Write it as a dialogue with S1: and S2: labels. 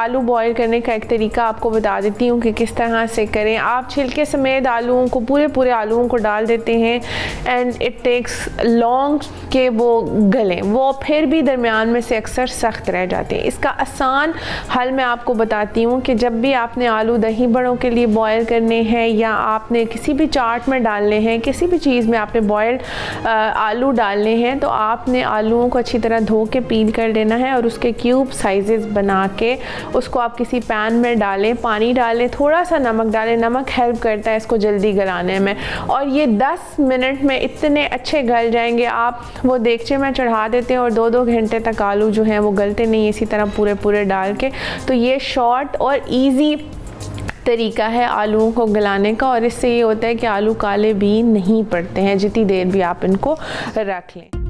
S1: आलू बॉईल करने का एक तरीका आपको बता देती हूँ कि किस तरह से करें। आप छिलके समेत आलूओं को, पूरे आलूओं को डाल देते हैं एंड इट टेक्स लॉन्ग के वो गलें, वो फिर भी दरमियान में से अक्सर सख्त रह जाते हैं। इसका आसान हल मैं आपको बताती हूँ कि जब भी आपने आलू दही बड़ों के लिए बॉयल करने हैं या आपने किसी भी चाट में डालने हैं, किसी भी चीज़ में आपने बॉयल्ड आलू डालने हैं, तो आपने आलूओं को अच्छी तरह धो के पील कर लेना है और उसके क्यूब साइजेस बना के उसको आप किसी पैन में डालें, पानी डालें, थोड़ा सा नमक डालें। नमक हेल्प करता है इसको जल्दी गलाने में, और ये 10 मिनट में इतने अच्छे गल जाएंगे। आप वो देगचे में चढ़ा देते हैं और 2-2 घंटे तक आलू जो हैं वो गलते नहीं इसी तरह पूरे डाल के। तो ये शॉर्ट और ईजी तरीका है आलूओं को गलाने का, और इससे ये होता है कि आलू काले भी नहीं पड़ते हैं जितनी देर भी आप इनको रख लें।